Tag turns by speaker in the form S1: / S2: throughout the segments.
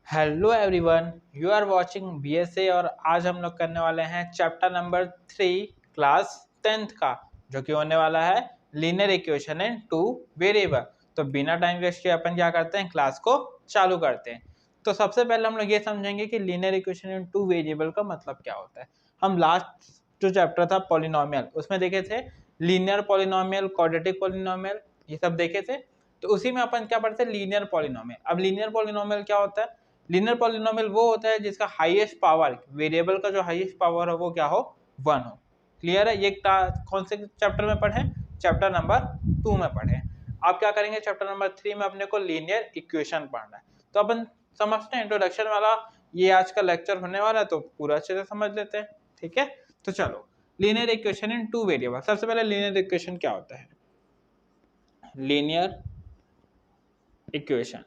S1: Hello everyone, you are watching BSA और आज हम लोग करने वाले हैं चैप्टर नंबर 3 क्लास 10th का, जो कि होने वाला है linear equation in two variable. तो बिना टाइम वेस्ट किए अपन क्या करते हैं, क्लास को चालू करते हैं। तो सबसे पहले हम लोग ये समझेंगे कि linear equation in two variable का मतलब क्या होता है। हम लास्ट जो चैप्टर था पॉलिनोमियल, उसमें देखे थे लीनियर पॉलिनोमियल, क्वाड्रेटिक पॉलिनोमियल, ये सब देखे थे। तो उसी में अपन क्या पढ़ते हैं, लीनियर पॉलिनोमियल। अब लीनियर पॉलिनोमियल क्या होता है? लीनियर पॉलिनोमियल वो होता है जिसका हाईएस्ट पावर, वेरिएबल का जो हाईएस्ट पावर है वो क्या हो, 1 हो। क्लियर है? ये कौन से चैप्टर में पढ़े? चैप्टर नंबर 2 में पढ़े। आप क्या करेंगे, चैप्टर नंबर 3 में अपने को लीनियर इक्वेशन पढ़ना है। तो अपन समझते हैं, इंट्रोडक्शन वाला ये आज का लेक्चर होने वाला है, तो पूरा अच्छे से समझ लेते हैं। ठीक है, तो चलो, linear equation in two variable. सबसे पहले लीनियर इक्वेशन क्या होता है? लीनियर इक्वेशन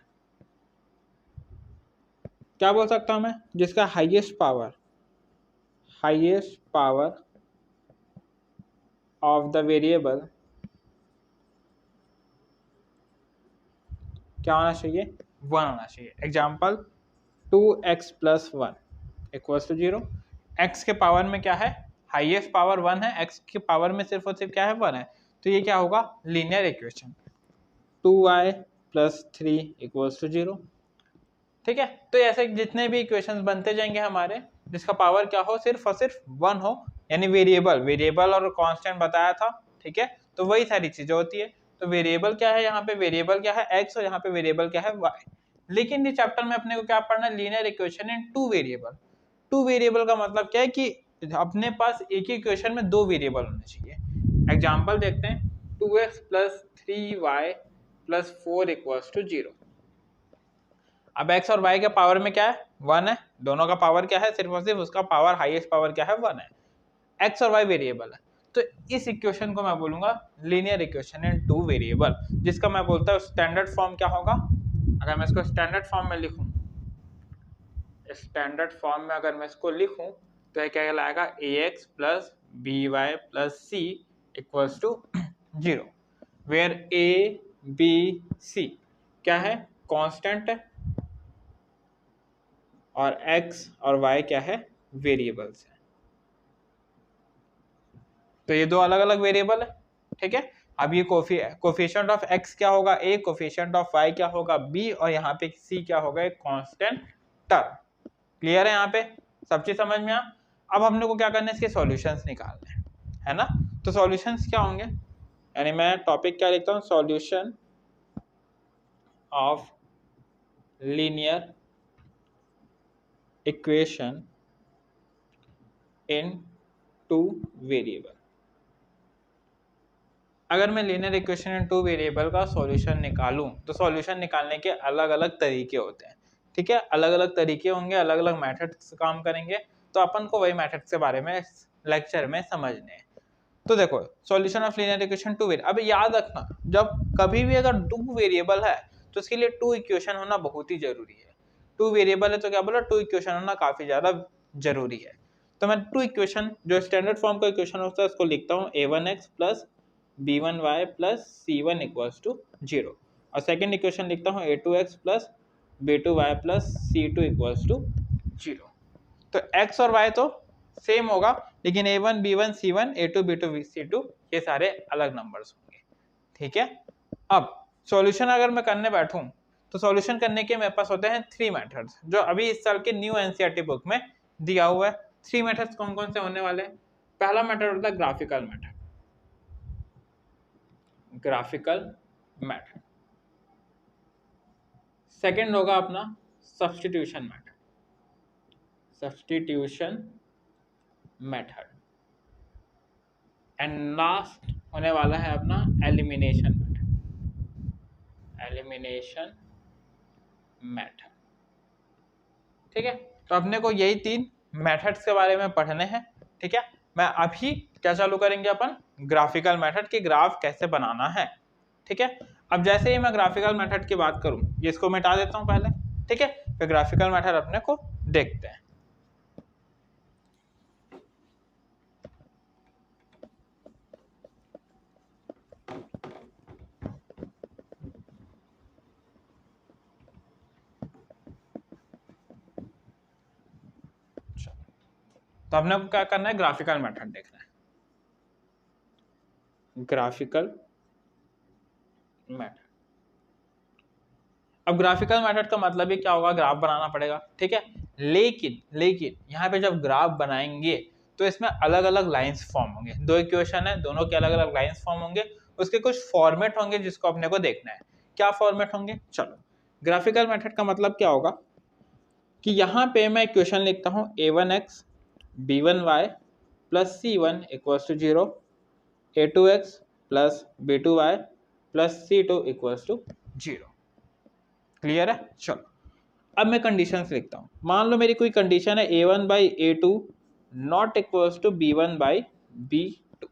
S1: क्या बोल सकता हूं मैं? जिसका highest power of the variable क्या होना चाहिए? 1 होना चाहिए। Example 2x plus 1 equals to 0। x के पावर में क्या है? हाईएस्ट पावर 1 है, x के पावर में सिर्फ और सिर्फ क्या है? 1 है। तो ये क्या होगा? Linear equation. 2y plus 3 equals to 0। ठीक है, तो ऐसे जितने भी इक्वेशंस बनते जाएंगे हमारे, जिसका पावर क्या हो, सिर्फ और सिर्फ 1 हो, यानी वेरिएबल और कांस्टेंट बताया था। ठीक है, तो वही सारी चीजें होती है। तो वेरिएबल क्या है यहाँ पे? वेरिएबल क्या है? x, और यहाँ पे वेरिएबल क्या है? y। लेकिन इस चैप्टर में अपने को क्या पढ़ना है? Linear equation in two variable. Two variable का मतलब क्या है कि अपने पास एक ही इक्वेशन में दो वेरिएबल होने चाहिए। एग्जाम्पल देखते हैं, 2x plus 3y plus 4 equals to 0। अब x और y के पावर में क्या है? 1 है। दोनों का पावर क्या है? सिर्फ और सिर्फ उसका पावर, हाईएस्ट पावर क्या है? 1 है। x और y वेरिएबल है, तो इस इक्वेशन को मैं बोलूंगा linear equation in two variable, जिसका मैं बोलता हूँ स्टैंडर्ड फॉर्म क्या होगा? अगर मैं इसको स्टैंडर्ड फॉर्म में लिखूं, स्टैंडर्ड फॉर्म में अगर मैं इसको लिखूं, तो ये क्या कहलाएगा? ax plus by plus c equals to 0, where a b c क्या है? कांस्टेंट है, और x और y क्या है? वेरिएबल्स है। तो ये दो अलग अलग वेरिएबल है। ठीक है, अब ये कोफिशिएंट ऑफ x क्या होगा? a, कोफिशिएंट ऑफ y क्या होगा? b, और यहाँ पे c क्या होगा? एक कांस्टेंट टर्म। क्लियर है? यहाँ पे सब चीज समझ में आ? अब हमने को क्या करना है? इसके सॉल्यूशंस निकालने हैं, है ना? तो सॉल्यूशंस क्या होंगे, यानी मैं टॉपिक क्या लिखता हूँ? Solution of linear equation in two variable. अगर मैं linear equation in two variable का सॉल्यूशन निकालूं, तो सॉल्यूशन निकालने के अलग अलग तरीके होते हैं। ठीक है, अलग अलग तरीके होंगे, अलग अलग मेथड से काम करेंगे। तो अपन को वही मेथड के बारे में लेक्चर में समझने हैं। तो देखो, solution of linear equation two variable. अब याद रखना, जब कभी भी अगर टू वेरिएबल है तो उसके लिए टू इक्वेशन होना बहुत ही जरूरी है। टू वेरिएबल है तो क्या बोला? टू इक्वेशन होना काफी ज्यादा जरूरी है। तो मैं टू इक्वेशन, जो स्टैंडर्ड फॉर्म का इक्वेशन होता है, उसको लिखता हूँ a1x plus b1y plus c1 equals to 0, और सेकेंड इक्वेशन लिखता हूँ a2x plus b2y plus c2 equals to 0। तो x और y तो सेम होगा, लेकिन a1 b1 c1 a2 b2 c2 ये सारे अलग नंबर्स होंगे। ठीक है, अब सॉल्यूशन अगर मैं करने बैठूं, तो सॉल्यूशन करने के मेरे पास होते हैं 3 मेथड्स, जो अभी इस साल के न्यू एनसीईआरटी बुक में दिया हुआ है। 3 मेथड्स कौन कौन से होने वाले हैं? पहला मेथड होता है graphical method. Graphical method. Second होगा अपना substitution method. Substitution method. And last होने वाला है अपना एलिमिनेशन मेथड। Elimination method. ठीक है, तो अपने को यही 3 मेथड्स के बारे में पढ़ने हैं। ठीक है, मैं अभी क्या चालू करेंगे अपन? ग्राफिकल मेथड के ग्राफ कैसे बनाना है। ठीक है, अब जैसे ही मैं ग्राफिकल मेथड की बात करूं, ये इसको मिटा देता हूं पहले। ठीक है, फिर ग्राफिकल मेथड अपने को देखते हैं। तो हमने को क्या करना है, ग्राफिकल मेथड देखना है, ग्राफिकल मेथड। अब ग्राफिकल मेथड का मतलब ही क्या होगा, ग्राफ बनाना पड़ेगा, ठीक है। लेकिन यहाँ पे जब ग्राफ बनाएंगे तो इसमें अलग अलग लाइंस फॉर्म होंगे, दो इक्वेशन है, दोनों के अलग अलग लाइंस फॉर्म होंगे, उसके कुछ फॉर्मेट होंगे जिसको अपने को देखना है। क्या फॉर्मेट होंगे, चलो। ग्राफिकल मेथड का मतलब क्या होगा कि यहाँ पे मैं इक्वेशन लिखता हूँ a1x b1y plus c1 equals to 0, a2x plus b2y plus c2 equals to 0। Clear है, चलो। अब मैं कंडीशंस लिखता हूँ। मान लो मेरी कोई कंडीशन है a1 by a2 not equals to b1 by b2।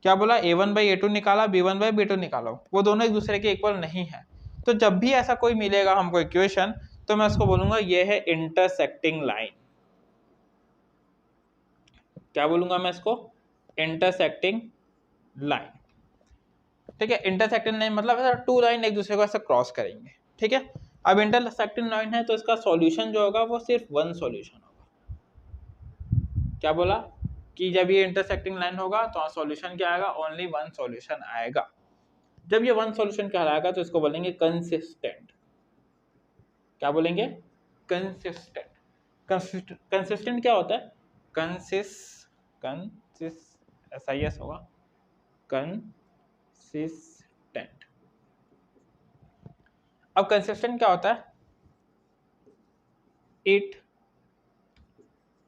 S1: क्या बोला, a1 बाई a2 निकाला, b1 बाई b2 निकालो, वो दोनों एक दूसरे के इक्वल नहीं है। तो जब भी ऐसा कोई मिलेगा हमको इक्वेशन, तो मैं उसको बोलूंगा ये है इंटरसेक्टिंग लाइन। क्या बोलूंगा मैं इसको, इंटरसेक्टिंग लाइन, ठीक है। इंटरसेक्टिंग लाइन मतलब ऐसा टू लाइन एक दूसरे को ऐसा क्रॉस करेंगे, ठीक है। अब इंटरसेक्टिंग लाइन है तो इसका सॉल्यूशन जो होगा वो सिर्फ वन सॉल्यूशन होगा। क्या बोला कि जब ये इंटरसेक्टिंग लाइन होगा तो सॉल्यूशन क्या आएगा, ओनली वन सॉल्यूशन आएगा। जब ये वन सॉल्यूशन कहलाएगा तो इसको बोलेंगे कंसिस्टेंट। क्या बोलेंगे, कंसिस्टेंट। कंसिस्टेंट क्या होता है, ऐसा ही होगा, कंसिस्टेंट। अब कंसिस्टेंट क्या होता है,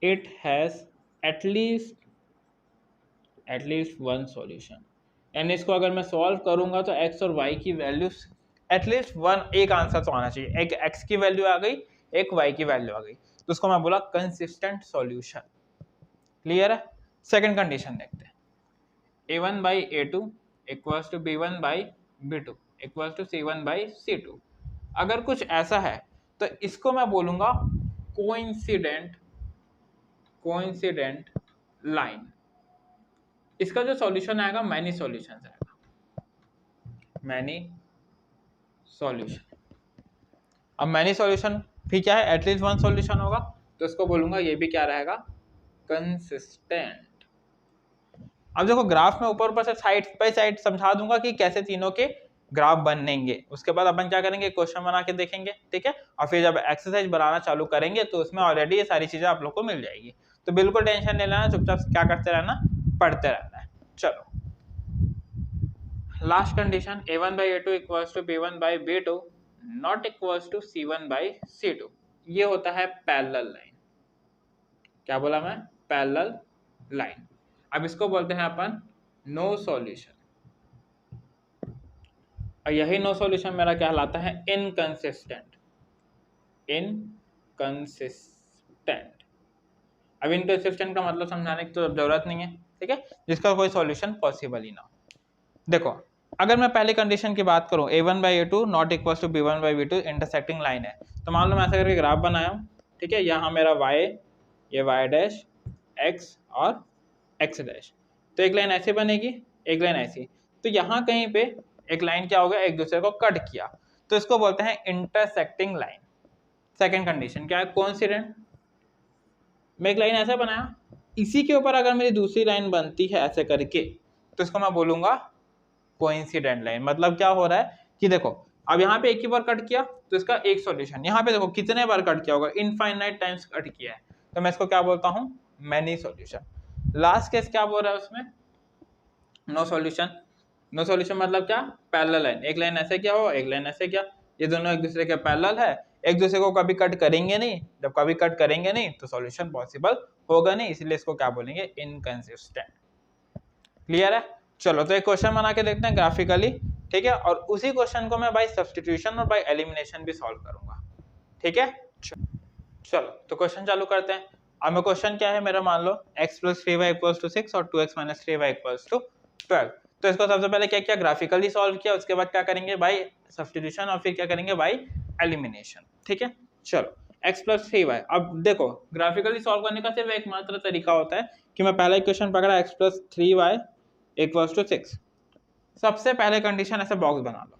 S1: it has at least one solution. यानी इसको अगर मैं सॉल्व करूंगा तो x और y की वैल्यूज एटलीस्ट वन, एक आंसर तो आना चाहिए, एक x की वैल्यू आ गई, एक y की वैल्यू आ गई, तो उसको मैं बोला कंसिस्टेंट सॉल्यूशन। क्लियर है। सेकंड कंडीशन देखते हैं, a1 by a2 equals to b1 by b2 equals to c1 by c2। अगर कुछ ऐसा है तो इसको मैं बोलूंगा कोइंसिडेंट लाइन। इसका जो सॉल्यूशन आएगा मैनी सॉल्यूशन आएगा, मैनी सॉल्यूशन। अब मैनी सॉल्यूशन भी क्या है, एटलीस्ट वन सॉल्यूशन होगा, तो इसको बोलूंगा ये भी क्या रहेगा, कंसिस्टेंट। अब देखो ग्राफ में ऊपर ऊपर से साइड बाय साइड समझा दूंगा कि कैसे तीनों के ग्राफ बनेंगे। उसके बाद अपन क्या करेंगे, क्वेश्चन बना के देखेंगे, ठीक है। और फिर जब एक्सरसाइज बनाना चालू करेंगे तो उसमें ऑलरेडी ये सारी चीजें आप लोग को मिल जाएगी। तो बिल्कुल टेंशन नहीं लेना, चुपचाप क्या करते रहना, पढ़ते रहना है। चलो last condition, a1 by a2 equals to b1 by b2 not equals to c1 by c2। ये होता है पैरेलल लाइन। क्या बोला मैं, पैरेलल लाइन। अब इसको बोलते हैं अपन नो सॉल्यूशन, और यही नो सॉल्यूशन मेरा कहलाता है इनकंसिस्टेंट। अब इनकंसिस्टेंट का मतलब समझाने की तो जरूरत नहीं है, ठीक है, जिसका कोई सॉल्यूशन पॉसिबल ही ना हो। देखो अगर मैं पहली कंडीशन की बात करूं, a1 by a2 not equal to b1 by b2 intersecting line है, तो मान लो मैं ऐसा करके ग्राफ बनाया हूं, ठीक है। यहाँ मेरा y, ये y डैश, x और x डैश, तो एक लाइन ऐसे बनेगी, एक लाइन ऐसी। तो यहाँ कहीं पे एक लाइन क्या हो गया, एक दूसरे को कट किया, तो इसको बोलते हैं इंटरसेक्टिंग लाइन। सेकेंड कंडीशन क्या है, कोइंसिडेंट। मैं एक लाइन ऐसा बनाया, इसी के ऊपर अगर मेरी दूसरी लाइन बनती है ऐसे करके, तो इसको मैं बोलूंगा कोइंसिडेंट लाइन। मतलब क्या हो रहा है कि देखो अब यहाँ पे एक ही बार कट किया तो इसका एक सॉल्यूशन, यहाँ पे देखो कितने बार कट किया होगा, इनफाइनाइट टाइम्स कट किया है, तो मैं इसको क्या बोलता हूँ, मैनी सॉल्यूशन। लास्ट केस क्या बोल रहा है उसमें, नो सॉल्यूशन। नो सॉल्यूशन मतलब क्या, पैरेलल लाइन, एक लाइन ऐसे क्या हो, एक लाइन ऐसे क्या, ये दोनों एक दूसरे के पैरेलल है, एक दूसरे को कभी कट करेंगे नहीं, जब कभी कट करेंगे नहीं तो सॉल्यूशन पॉसिबल होगा नहीं, इसलिए इसको क्या बोलेंगे, इनकंसिस्टेंट। क्लियर है। चलो तो एक क्वेश्चन बना के देखते हैं ग्राफिकली, ठीक है, और उसी क्वेश्चन को मैं बाय सब्स्टिट्यूशन और बाय एलिमिनेशन भी सॉल्व करूंगा, ठीक है। चलो तो क्वेश्चन चालू करते हैं। अब मैं क्वेश्चन क्या है मेरा, मान लो x plus 3y equals to 6 और 2x minus 3y equals to 12। तो इसको सबसे पहले क्या किया, ग्राफिकली सॉल्व किया, उसके बाद क्या करेंगे, बाय सब्स्टिट्यूशन, और फिर क्या करेंगे, बाय एलिमिनेशन, ठीक है। चलो x प्लस 3y, अब देखो ग्राफिकली सॉल्व करने का सिर्फ एकमात्र तरीका होता है कि मैं पहला इक्वेशन पकड़ा x plus 3y equals to 6, सबसे पहले कंडीशन ऐसे बॉक्स बना लो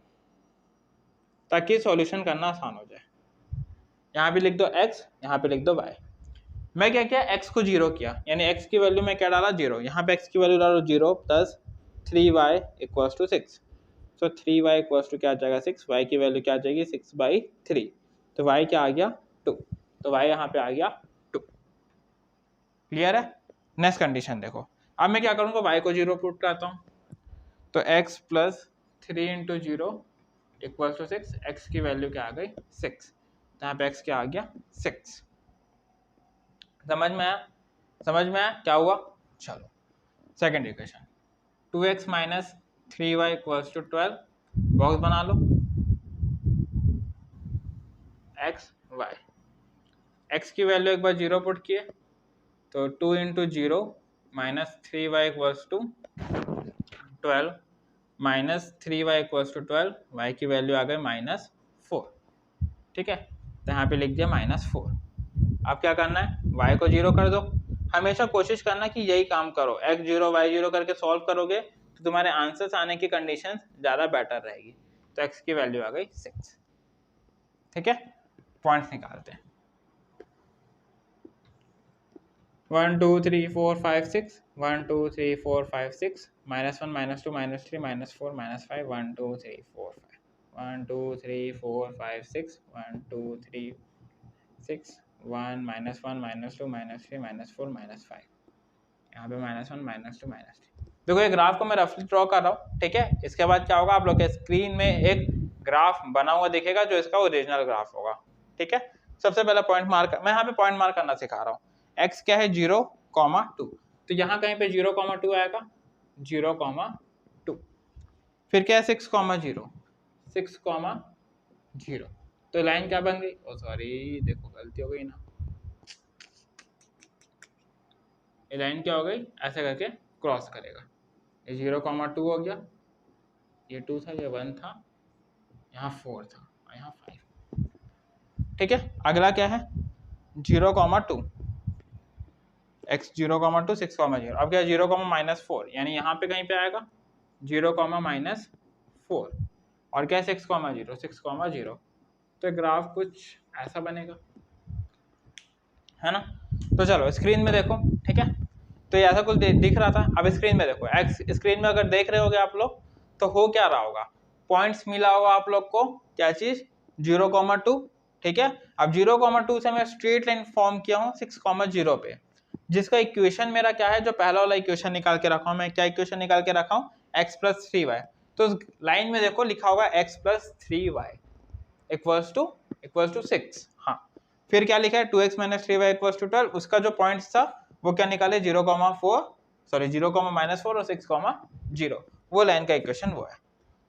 S1: ताकि सॉल्यूशन करना आसान हो जाए। यहाँ पे लिख दो x, यहाँ पे लिख दो y। मैं क्या किया, x को 0 किया, यानी x की वैल्यू में क्या डाला 0, यहाँ पे x की वैल्यू डालो 0 plus 3y equals to 6। So 3y equals to क्या आ जाएगा 6, y की वैल्यू क्या आ जाएगी 6/3, तो y क्या आ गया 2, तो y यहाँ पे आ गया 2। क्लियर है। नेक्स्ट कंडीशन देखो, अब मैं क्या करूँगा, y को 0 पुट करता हूँ, तो x plus 3 into 0 equals to 6, x की वैल्यू क्या आ गई 6, तो यहाँ पे x क्या आ गया 6। समझ में आया, समझ में आया क्या हुआ। चलो second equation, 2x minus 3y equals to 12, box बना लो, x y, x की वैल्यू एक बार 0 पुट किए, तो 2 into 0 minus 3y equals to 12, minus 3y equals to 12, y की वैल्यू आ गई -4। ठीक है, तो यहाँ पे लिख दिया -4। अब क्या करना है, y को 0 कर दो, हमेशा कोशिश करना कि यही काम करो, x 0 y 0 करके सॉल्व करोगे तो तुम्हारे आंसर्स आने की कंडीशन ज़्यादा बेटर रहेगी। तो x की वैल्यू आ गई 6। ठीक है, पॉइंट्स निकालते हैं, 1 2 3 4 5 6, 1 2 3 4 5 6, -1 -2 -3 -4 -5, 1 2 3 4 5, 1 2 3 4 5 6, 1 2 3 6, 1 -1 -2 -3 -4 -5, यहाँ पे -1 -2 -3। देखो ये ग्राफ को मैं रफली ड्रॉ कर रहा हूँ, ठीक है। इसके बाद क्या होगा, आप लोग के स्क्रीन में एक ग्राफ बना हुआ दिखेगा जो इसका ओरिजिनल ग्राफ होगा। ठीक है, सबसे पहला पॉइंट मार्क, मैं यहाँ पे पॉइंट मार्क करना सिखा रहा हूँ। x क्या है 0,2, तो यहाँ कहीं पे 0,2 आएगा, 0,2। फिर क्या है 6,0, 6,0, तो लाइन क्या बन गई, ओ सॉरी देखो गलती हो गई ना, ये लाइन क्या हो गई, ऐसे करके क्रॉस करेगा, ये 0,2 हो गया, ये 2 था, ये 1 था, यहाँ 4 था, यहाँ 5। ठीक है, अगला क्या है 0,2, x 0,2 6,0, अब क्या है 0,-4, यानी यहाँ पे कहीं पे आएगा 0,-4, और क्या है 6,0 6,0, तो ग्राफ कुछ ऐसा बनेगा, है ना। तो चलो स्क्रीन में देखो, ठीक है, तो ये ऐसा कुछ दिख रहा था। अब स्क्रीन में देखो, एक्स स्क्रीन में अगर देख रहे होगे आप लोग, तो हो क्या रहा होगा, पॉइंट्स मिला होगा आप लोग को, क्या चीज 0,2। ठीक है, अब 0,2 से मैं स्ट्रेट लाइन फॉर्म किया हूँ 6,0 पे, जिसका इक्वेशन मेरा क्या है, जो पहला वाला इक्वेशन निकाल के रखा हूँ मैं, क्या इक्वेशन निकाल के रखा हूँ, x प्लस 3y। तो लाइन में देखो लिखा होगा x plus 3y equals to 6। हाँ, फिर क्या लिखा है 2x minus 3y equals to 12, उसका जो पॉइंट्स था वो क्या निकाले 0,4, सॉरी 0,-4 और 6,0, वो लाइन का इक्वेशन वो है।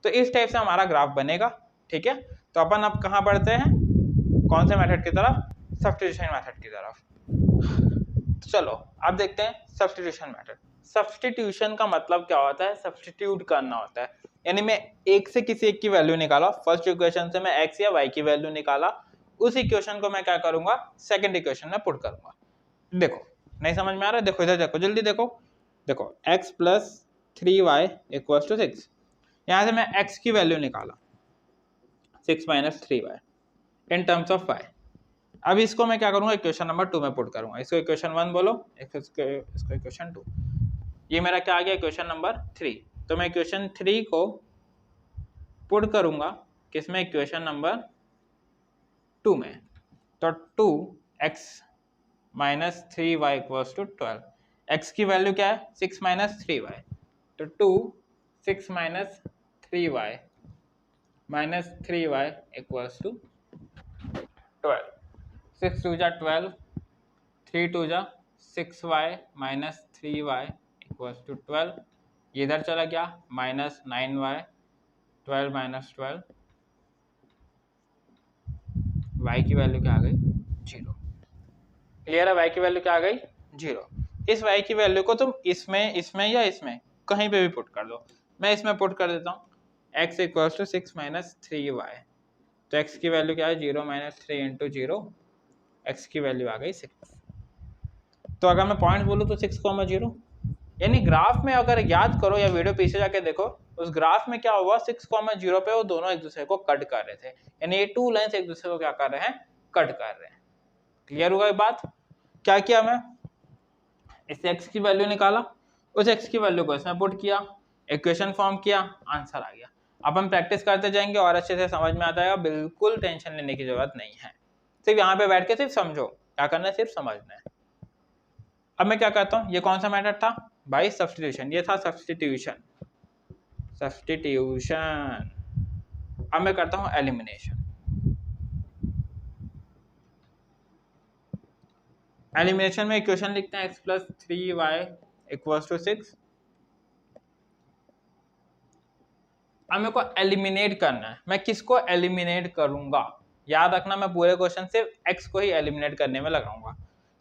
S1: तो इस टाइप से हमारा ग्राफ बनेगा। ठीक है, तो अपन अब कहाँ बढ़ते हैं, कौन से मेथड की तरफ, सब्स्टिट्यूशन मेथड की तरफ। तो चलो अब देखते हैं सब्स्टिट्यूशन मेथड। सब्स्टिट्यूशन का मतलब क्या होता है, सब्स्टिट्यूट करना होता है, यानी मैं एक से किसी एक की वैल्यू निकाला, फर्स्ट इक्वेशन से मैं x या y की वैल्यू निकाला, उस इक्वेशन को मैं क्या करूंगा, सेकंड इक्वेशन में पुट करूंगा। देखो नहीं समझ में आ रहा है, देखो इधर देखो, जल्दी देखो, देखो x plus 3y equals to 6, यहाँ से मैं x की वैल्यू निकाला 6 minus 3y in terms of y। अब इसको मैं क्या करूंगा, इक्वेशन नंबर 2 में पुट करूंगा, इसको इक्वेशन 1 बोलो, इसको इक्वेशन 2, ये मेरा क्या आ गया इक्वेशन नंबर 3। तो मैं इक्वेशन 3 को पुट करूंगा किसमें, इक्वेशन नंबर 2 में, तो 2x minus 3y equals to 12, x की वैल्यू क्या है 6 माइनस 3y, तो 2 6 minus 3y minus 3y equals to 12, 6 2 जा 12, 3 2 जा 6y minus 3y equals to 12, ये इधर चला गया माइनस 9y, 12 माइनस 12, y की वैल्यू क्या आ गई 0। क्लियर है, y की वैल्यू क्या आ गई 0। इस y की वैल्यू को तुम इसमें या इसमें कहीं पे भी पुट कर दो, मैं इसमें पुट कर देता हूँ, x equals to 6 minus 3y, तो x की वैल्यू क्या है 0 माइनस 3 इंटू 0, x की वैल्यू आ गई 6। तो अगर मैं पॉइंट बोलूँ तो 6,0, यानी ग्राफ में अगर याद करो या वीडियो पीछे जाके देखो, उस ग्राफ में क्या हुआ 6,0 पे वो दोनों एक दूसरे को कट कर रहे थे, यानी ये टू लाइंस एक दूसरे को क्या कर रहे हैं, कट कर रहे हैं। क्लियर हुआ ये बात। क्या किया मैं, इस x की वैल्यू निकाला, उस x की वैल्यू को इसमें पुट किया, इक्वेशन फॉर्म किया, आंसर आ गया। अब हम प्रैक्टिस करते जाएंगे और अच्छे से समझ में आता है, बिल्कुल टेंशन लेने की जरूरत नहीं है, सिर्फ यहाँ पे बैठ के सिर्फ समझो, क्या करना है, सिर्फ समझना है। अब मैं क्या करता हूँ, ये कौन सा मेथड था भाई, सब्स्टिट्यूशन, ये था सब्स्टिट्यूशन। अब मैं करता हूँ एलिमिनेशन। एलिमिनेशन में इक्वेशन लिखते हैं x plus 3y equals to 6। अब मेरे को एलिमिनेट करना है, मैं किसको एलिमिनेट करूंगा, याद रखना मैं पूरे क्वेश्चन सिर्फ x को ही एलिमिनेट करने में लगाऊंगा,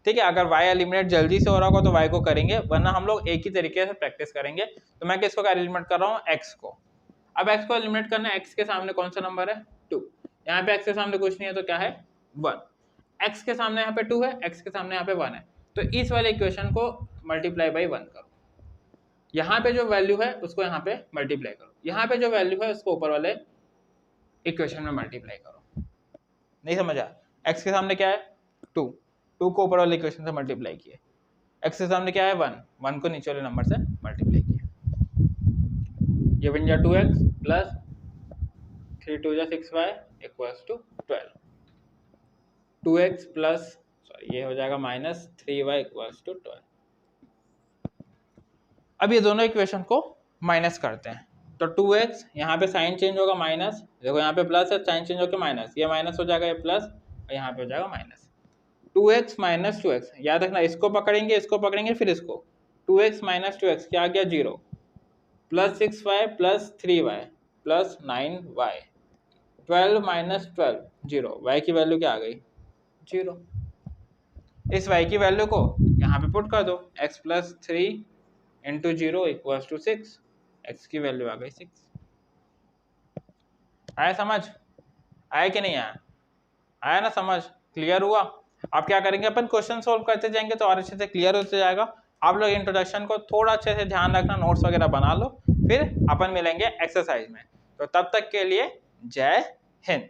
S1: ठीक है। अगर y एलिमिनेट जल्दी से हो रहा होगा तो y को करेंगे, वरना हम लोग एक ही तरीके से प्रैक्टिस करेंगे। तो मैं किसको एलिमिनेट कर रहा हूँ, x को। अब x को एलिमिनेट करना है, x के सामने कौन सा नंबर है, 2, यहाँ पे x के सामने कुछ नहीं है तो क्या है, 1, x के सामने यहाँ पे 2 है, x के सामने यहाँ पे 1 है, तो इस वाले इक्वेशन को मल्टीप्लाई बाई 1 करो, यहाँ पे जो वैल्यू है उसको यहाँ पे मल्टीप्लाई करो, यहाँ पे जो वैल्यू है उसको ऊपर वाले इक्वेशन में मल्टीप्लाई करो। नहीं समझ आया, x के सामने क्या है 2, 2 को ऊपर वाले इक्वेशन से मल्टीप्लाई किए, x के सामने क्या है 1, 1 को नीचे वाले नंबर से मल्टीप्लाई किया, ये बन जाए 2x plus 3 2 6y equals to 12, 2x plus ये हो जाएगा माइनस 3y इक्वल्स टू 12। अब ये दोनों इक्वेशन को माइनस करते हैं, तो 2x यहाँ पे साइन चेंज होगा माइनस, देखो यहाँ पे प्लस है, साइन चेंज होकर माइनस, ये माइनस हो जाएगा, ये प्लस, और यहाँ पे हो जाएगा माइनस। 2x माइनस 2x, याद रखना इसको पकड़ेंगे, इसको पकड़ेंगे, फिर इसको, 2x माइनस 2x क्या आ गया 0, plus 6y plus 3y plus 9y, 12 minus 12 0, y की वैल्यू क्या आ गई 0। इस y की वैल्यू को यहाँ पे पुट कर दो, x plus 3 into 0 equals to 6, x की वैल्यू आ गई 6। आया समझ, आया कि नहीं आया, आया ना समझ, क्लियर हुआ। अब क्या करेंगे, अपन क्वेश्चन सोल्व करते जाएंगे तो और अच्छे से क्लियर होते जाएगा। आप लोग इंट्रोडक्शन को थोड़ा अच्छे से ध्यान रखना, नोट्स वगैरह बना लो, फिर अपन मिलेंगे एक्सरसाइज में। तो तब तक के लिए जय हिंद।